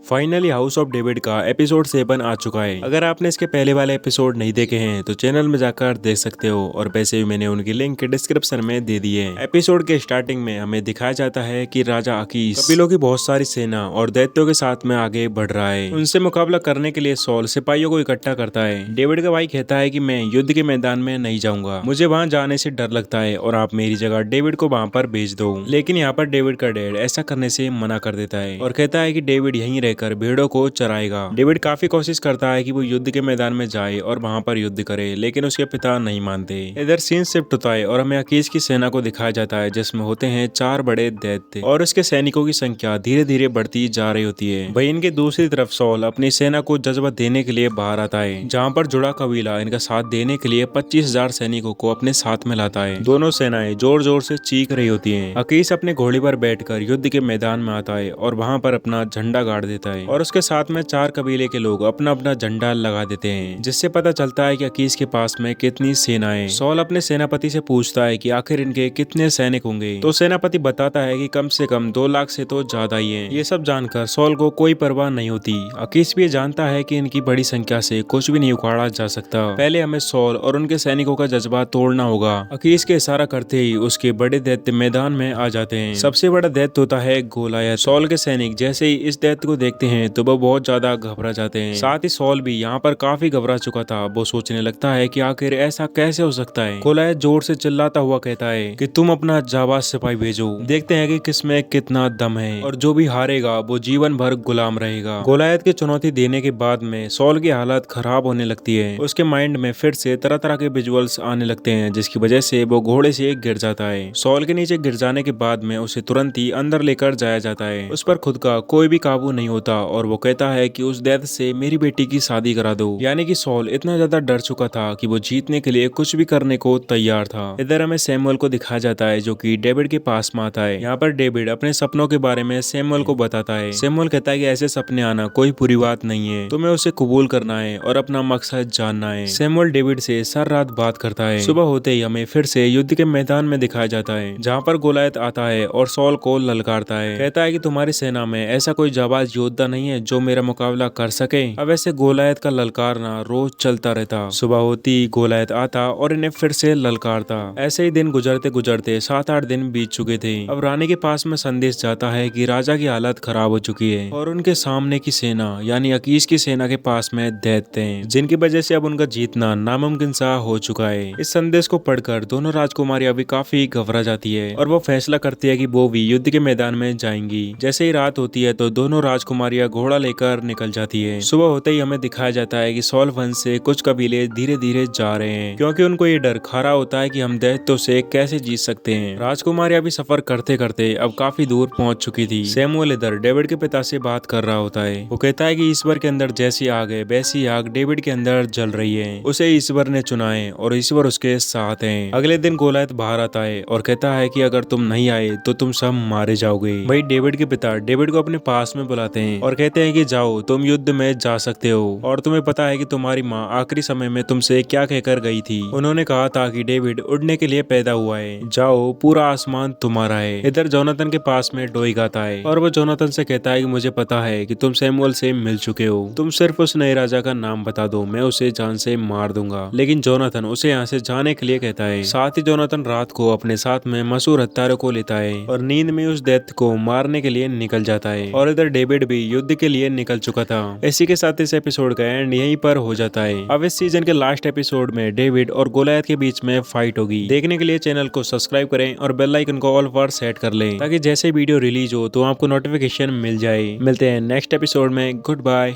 Finally house of David का episode 7 आ चुका है। अगर आपने इसके पहले वाले एपिसोड नहीं देखे हैं तो चैनल में जाकर देख सकते हो, और वैसे भी मैंने उनकी लिंक डिस्क्रिप्शन में दे दी है। एपिसोड के स्टार्टिंग में हमें दिखाया जाता है कि राजा अकीस कबीलों की बहुत सारी सेना और दैत्यों के साथ में आगे बढ़ रहा है। उनसे मुकाबला करने के लिए सॉल सिपाहियों को इकट्ठा करता है। डेविड का भाई कहता है कि मैं युद्ध के मैदान में नहीं जाऊंगा, मुझे वहां जाने से डर लगता है और आप मेरी जगह डेविड को वहां पर भेज दो। लेकिन यहाँ पर डेविड का डैड ऐसा करने से मना कर देता है और कहता है कि डेविड यहीं रहकर भेड़ों को चराएगा। डेविड काफी कोशिश करता है कि वो युद्ध के मैदान में जाए और वहां पर युद्ध करे, लेकिन उसके पिता नहीं मानते। इधर सीन शिफ्ट होता है और हमें अकीस की सेना को दिखाया जाता है, जिसमें होते हैं 4 बड़े दैत्य और उसके सैनिकों की संख्या धीरे धीरे बढ़ती जा रही होती है। वहीं इनके दूसरी तरफ सॉल अपनी सेना को जज्बा देने के लिए बाहर आता है, जहाँ पर जुड़ा कबीला इनका साथ देने के लिए 25,000 सैनिकों को अपने साथ में लाता है। दोनों सेनाएं जोर जोर से चीख रही होती है। अकीस अपने घोड़े पर बैठकर युद्ध के मैदान में आता है और वहां पर अपना झंडा गाड़ देता है, और उसके साथ में 4 कबीले के लोग अपना अपना झंडा लगा देते हैं, जिससे पता चलता है कि अकीस के पास में कितनी सेनाएं। सॉल अपने सेनापति से पूछता है कि आखिर इनके कितने सैनिक होंगे, तो सेनापति बताता है कि कम से कम 2 लाख से तो ज्यादा ही है। ये सब जानकर सॉल को कोई परवाह नहीं होती। अकीस भी जानता है कि इनकी बड़ी संख्या से कुछ भी नहीं उखाड़ा जा सकता। पहले हमें सॉल और उनके सैनिकों का जज्बा तोड़ना होगा। अकीस के इशारा करते ही उसके बड़े दैत्य मैदान में आ जाते हैं। सबसे बड़ा दैत्य होता है गोलायत। सॉल के सैनिक जैसे ही इस दैत्य को देखते हैं तो वो बहुत ज्यादा घबरा जाते हैं। साथ ही सॉल भी यहाँ पर काफी घबरा चुका था। वो सोचने लगता है कि आखिर ऐसा कैसे हो सकता है। गोलायत जोर से चिल्लाता हुआ कहता है कि तुम अपना जाबाज सिपाही भेजो, देखते हैं कि किसमें कितना दम है, और जो भी हारेगा वो जीवन भर गुलाम रहेगा। गोलायत की चुनौती देने के बाद में सॉल की हालत खराब होने लगती है। उसके माइंड में फिर से तरह तरह के विजुअल्स आने लगते हैं, जिसकी वजह से वो घोड़े से गिर जाता है। सॉल के नीचे गिर जाने के बाद में उसे तुरंत ही अंदर लेकर जाया जाता है। उस पर खुद का कोई भी काबू नहीं होता और वो कहता है कि उस दैत्य से मेरी बेटी की शादी करा दो। यानी कि सॉल इतना ज्यादा डर चुका था कि वो जीतने के लिए कुछ भी करने को तैयार था। इधर हमें सैमुअल को दिखाया जाता है, जो कि डेविड के पास में आता है। यहाँ पर डेविड अपने सपनों के बारे में सैमुअल को बताता है। सैमुअल कहता है कि ऐसे सपने आना कोई बुरी बात नहीं है, तुम्हें उसे कबूल करना है और अपना मकसद जानना है। सैमुअल डेविड से सर रात बात करता है। सुबह होते ही हमें फिर से युद्ध के मैदान में दिखाया जाता है, जहाँ पर गोलायत आता है और सॉल को ललकारता है। कहता है कि तुम्हारी सेना में ऐसा कोई जाबाज योद्धा नहीं है जो मेरा मुकाबला कर सके। अब ऐसे गोलायत का ललकारना रोज चलता रहता। सुबह होती गोलायत आता और इन्हें फिर से ललकारता। ऐसे ही दिन गुजरते गुजरते 7-8 दिन बीत चुके थे। अब रानी के पास में संदेश जाता है कि राजा की हालत खराब हो चुकी है और उनके सामने की सेना यानी अकीस की सेना के पास में दैत्य हैं, जिनकी वजह से अब उनका जीतना नामुमकिन सा हो चुका है। इस संदेश को पढ़कर दोनों राजकुमारियां भी काफी घबरा जाती है और वो फैसला करती है कि वो भी युद्ध के मैदान में जाएंगी। जैसे ही रात होती है तो दोनों राजकुमारियां घोड़ा लेकर निकल जाती है। सुबह होते ही हमें दिखाया जाता है कि सॉल वंश से कुछ कबीले धीरे धीरे जा रहे हैं, क्योंकि उनको ये डर खा रहा होता है कि हम दैत्यों से कैसे जीत सकते हैं। राजकुमारियां भी सफर करते करते अब काफी दूर पहुंच चुकी थी। सैमुअल इधर डेविड के पिता से बात कर रहा होता है। वो कहता है कि ईश्वर के अंदर जैसी आग है वैसी आग डेविड के अंदर जल रही है। उसे ईश्वर ने चुना है और ईश्वर उसके साथ है। अगले दिन गोलायत बाहर आता है और कहता है कि अगर तुम नहीं आए तो तुम सब मारे जाओगे। वही डेविड के पिता डेविड को अपने पास में बुलाते हैं और कहते हैं कि जाओ, तुम युद्ध में जा सकते हो, और तुम्हें पता है कि तुम्हारी माँ आखिरी समय में तुमसे क्या कहकर गई थी। उन्होंने कहा था कि डेविड उड़ने के लिए पैदा हुआ है, जाओ, पूरा आसमान तुम्हारा है। इधर जोनाथन के पास में डोइग आता है और वो जोनाथन से कहता है कि मुझे पता है कि तुम सैमुअल से मिल चुके हो, तुम सिर्फ उस नए राजा का नाम बता दो, मैं उसे जान से मार दूंगा। लेकिन जोनाथन उसे यहाँ से जाने के लिए कहता है। साथ ही जोनाथन रात को अपने साथ में मशहूर हत्यारों को लेता है और नींद में उस दैत्य को मारने के लिए निकल जाता है। और इधर डेविड भी युद्ध के लिए निकल चुका था। इसी के साथ इस एपिसोड का एंड यहीं पर हो जाता है। अब इस सीजन के लास्ट एपिसोड में डेविड और गोलायत के बीच में फाइट होगी। देखने के लिए चैनल को सब्सक्राइब करें और बेल आइकन को ऑल पर सेट कर लें, ताकि जैसे वीडियो रिलीज हो तो आपको नोटिफिकेशन मिल जाए। मिलते हैं नेक्स्ट एपिसोड में। Good bye.